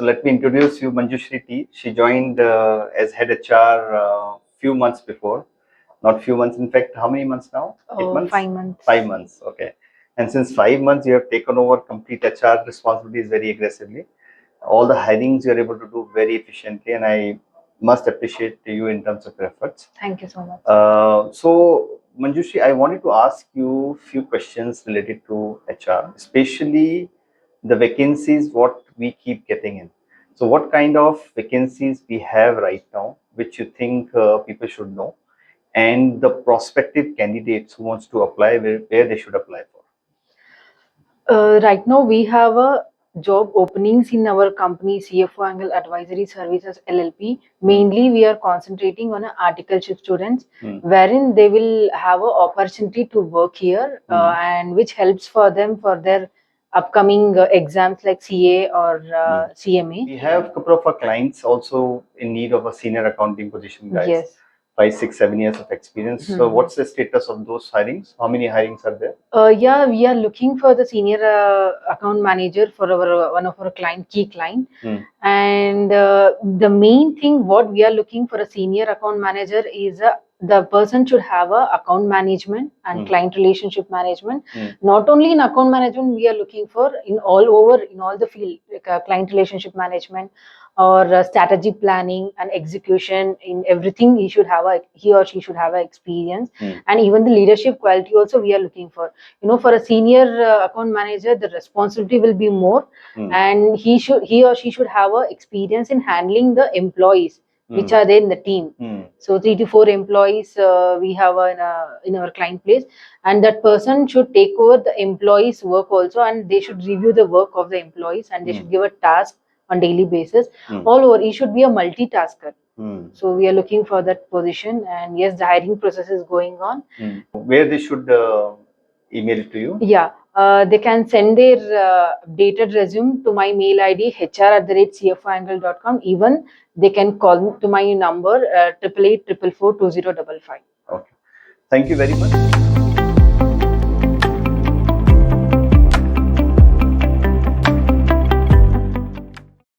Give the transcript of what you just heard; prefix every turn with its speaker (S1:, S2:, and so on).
S1: let me introduce you, Manjushri T. She joined as head HR few months before. Not few months, in fact, how many months now? 8 months?
S2: 5 months.
S1: 5 months, okay. And since 5 months, you have taken over complete HR responsibilities very aggressively. All the hirings you are able to do very efficiently, and I must appreciate you in terms of your efforts.
S2: Thank you so much.
S1: So, Manjushri, I wanted to ask you a few questions related to HR, especially the vacancies what we keep getting in. So, what kind of vacancies we have right now, which you think people should know, and the prospective candidates who wants to apply, where they should apply for?
S2: Right now, we have a job openings in our company, CFO Angle Advisory Services LLP. Mainly, we are concentrating on articleship students, wherein they will have an opportunity to work here, and which helps for them for their upcoming exams like CA or CMA.
S1: We have a couple of our clients also in need of a senior accounting position, guys.
S2: Yes.
S1: 5, 6, 7 years of experience. So, what's the status of those hirings? How many hirings are there?
S2: Yeah, we are looking for the senior account manager for our one of our key client. And the main thing what we are looking for a senior account manager is the person should have a account management and client relationship management. Not only in account management, we are looking for in all the field, like client relationship management or strategy planning and execution. In everything he or she should have a experience. And even the leadership quality also we are looking for. For a senior account manager, the responsibility will be more, and he or she should have a experience in handling the employees which are there in the team. So 3 to 4 employees we have in our client place, and that person should take over the employees work also, and they should review the work of the employees, and they should give a task on daily basis. All over, he should be a multitasker. So we are looking for that position, and yes, the hiring process is going on.
S1: Where they should email it to you?
S2: Yeah, they can send their updated resume to my mail ID hr@cfoangle.com. Even they can call to my number 8884442055.
S1: Okay. Thank you very much.